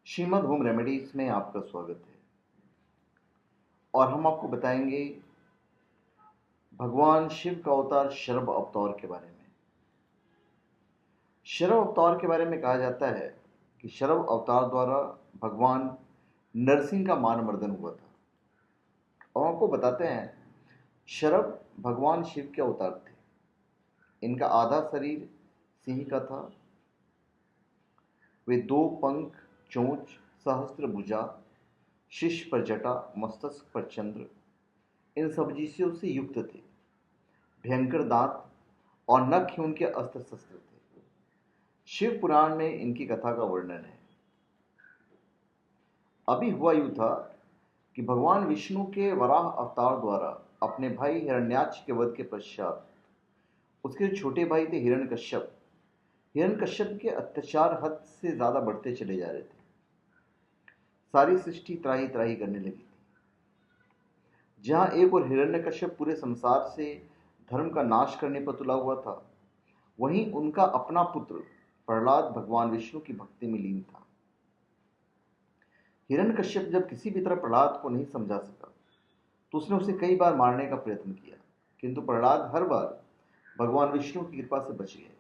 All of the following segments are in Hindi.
श्रीमद् होम रेमेडीज में आपका स्वागत है। और हम आपको बताएंगे भगवान शिव का अवतार शरभ अवतार के बारे में। शरभ अवतार के बारे में कहा जाता है कि शरभ अवतार द्वारा भगवान नरसिंह का मानमर्दन हुआ था। और आपको बताते हैं, शरभ भगवान शिव के अवतार थे। इनका आधा शरीर सिंह का था। वे 2 पंख, चोंच, सहस्त्र भुजा, शीश पर जटा, मस्तक पर चंद्र, इन सब चीजों से युक्त थे। भयंकर दांत और नख ही उनके अस्त्र शस्त्र थे। शिव पुराण में इनकी कथा का वर्णन है। अभी हुआ यूं था कि भगवान विष्णु के वराह अवतार द्वारा अपने भाई हिरण्याक्ष के वध के पश्चात उसके जो छोटे भाई थे हिरण्यकश्यप के अत्याचार हद से ज्यादा बढ़ते चले जा रहे थे। सारी सृष्टि त्राही त्राही करने लगी थी। जहां एक और हिरण्यकश्यप पूरे संसार से धर्म का नाश करने पर तुला हुआ था, वहीं उनका अपना पुत्र प्रहलाद भगवान विष्णु की भक्ति में लीन था। हिरण्यकश्यप जब किसी भी तरह प्रहलाद को नहीं समझा सका तो उसने उसे कई बार मारने का प्रयत्न किया, किंतु प्रहलाद हर बार भगवान विष्णु की कृपा से बच गए।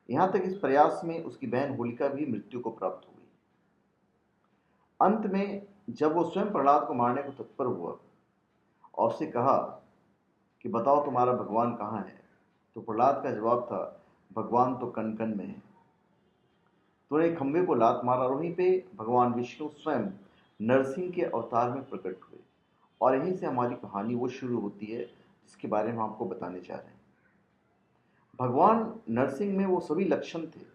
यहां तक इस प्रयास में उसकी बहन होलिका भी मृत्यु को प्राप्त हो गई। अंत में जब वो स्वयं प्रहलाद को मारने को तत्पर हुआ और उससे कहा कि बताओ तुम्हारा भगवान कहाँ है, तो प्रहलाद का जवाब था, भगवान तो कण कण में है। तो एक खंभे को लात मारा और वहीं पे भगवान विष्णु स्वयं नरसिंह के अवतार में प्रकट हुए। और यहीं से हमारी कहानी वो शुरू होती है जिसके बारे में हम आपको बताने जा रहे हैं। भगवान नरसिंह में वो सभी लक्षण थे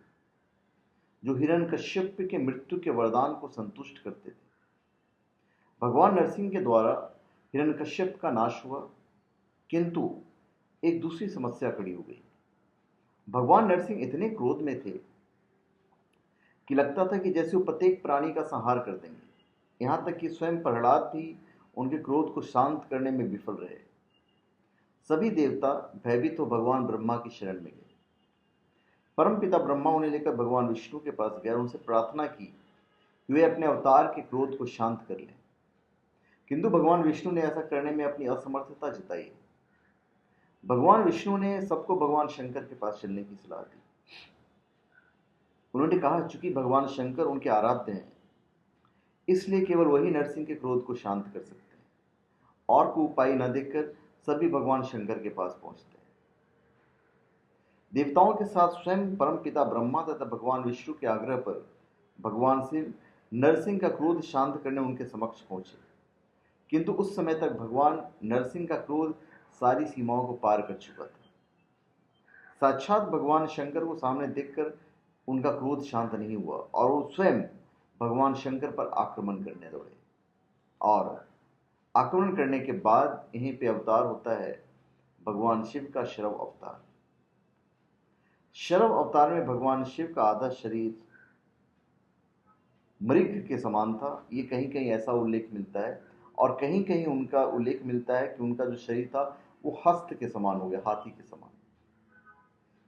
जो हिरण्यकश्यप के मृत्यु के वरदान को संतुष्ट करते थे। भगवान नरसिंह के द्वारा हिरण्यकश्यप का नाश हुआ, किंतु एक दूसरी समस्या खड़ी हो गई। भगवान नरसिंह इतने क्रोध में थे कि लगता था कि जैसे वो प्रत्येक प्राणी का संहार कर देंगे। यहां तक कि स्वयं प्रहलाद भी उनके क्रोध को शांत करने में विफल रहे। सभी देवता भयभीत हो भगवान ब्रह्मा की शरण में गए। परम पिता ब्रह्मा उन्हें लेकर भगवान विष्णु के पास गए और उनसे प्रार्थना की कि वे अपने अवतार के क्रोध को शांत कर लें, किंतु भगवान विष्णु ने ऐसा करने में अपनी असमर्थता जताई। भगवान विष्णु ने सबको भगवान शंकर के पास चलने की सलाह दी। उन्होंने कहा, चूंकि भगवान शंकर उनके आराध्य हैं, इसलिए केवल वही नरसिंह के क्रोध को शांत कर सकते हैं। और को उपाय न देखकर सभी भगवान शंकर के पास पहुंचते हैं। देवताओं के साथ स्वयं परमपिता ब्रह्मा तथा भगवान विष्णु के आग्रह पर भगवान शिव नरसिंह का क्रोध शांत करने उनके समक्ष पहुंचे, किंतु उस समय तक भगवान नरसिंह का क्रोध सारी सीमाओं को पार कर चुका था। साक्षात भगवान शंकर को सामने देखकर उनका क्रोध शांत नहीं हुआ और वो स्वयं भगवान शंकर पर आक्रमण करने दौड़े। और आक्रमण करने के बाद यहीं पे अवतार होता है भगवान शिव का शरभ अवतार। शरभ अवतार में भगवान शिव का आधा शरीर मृग के समान था। ये कहीं कहीं ऐसा उल्लेख मिलता है और कहीं कहीं उनका उल्लेख मिलता है कि उनका जो शरीर था वो हस्त के समान हो गया, हाथी के समान।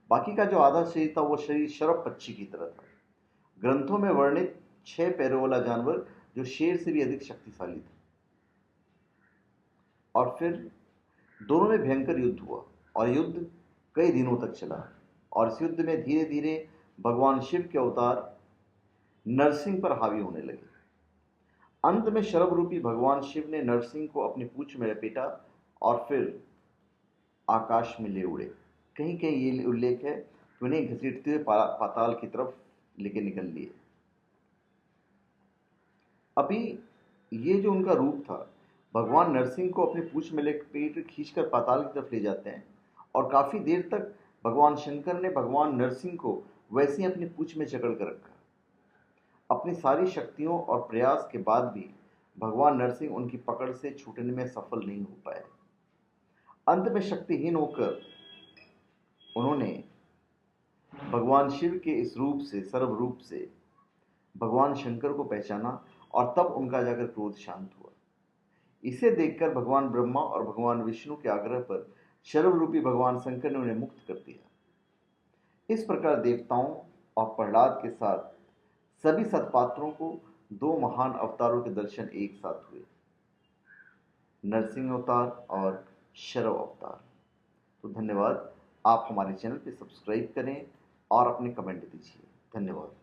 बाकी का जो आधा शरीर था वो शरीर शरभ पक्षी की तरह था। ग्रंथों में वर्णित 6 पैरों वाला जानवर जो शेर से भी अधिक शक्तिशाली था। और फिर दोनों में भयंकर युद्ध हुआ और युद्ध कई दिनों तक चला। और इस युद्ध में धीरे धीरे भगवान शिव के अवतार नरसिंह पर हावी होने लगे। अंत में शरभ रूपी भगवान शिव ने नरसिंह को अपनी पूंछ में लपेटा और फिर आकाश में ले उड़े। कहीं कहीं ये उल्लेख है कि उन्हें घसीटते हुए पाताल की तरफ लेके निकल लिए। अभी ये जो उनका रूप था, भगवान नरसिंह को अपनी पूंछ में लपेट खींचकर पाताल की तरफ ले जाते हैं और काफी देर तक भगवान शंकर ने भगवान नरसिंह को वैसे ही अपनी पूंछ में जकड़ कर रखा। अपनी सारी शक्तियों और प्रयास के बाद भी भगवान नरसिंह उनकी पकड़ से छूटने में सफल नहीं हो पाए। अंत में शक्तिहीन होकर उन्होंने भगवान शिव के इस रूप से, सर्व रूप से भगवान शंकर को पहचाना और तब उनका जाकर क्रोध शांत हुआ। इसे देखकर भगवान ब्रह्मा और भगवान विष्णु के आग्रह पर शरभ रूपी भगवान शंकर ने उन्हें मुक्त कर दिया। इस प्रकार देवताओं और प्रहलाद के साथ सभी सत्पात्रों को दो महान अवतारों के दर्शन एक साथ हुए, नरसिंह अवतार और शरव अवतार। तो धन्यवाद। आप हमारे चैनल पे सब्सक्राइब करें और अपने कमेंट दीजिए। धन्यवाद।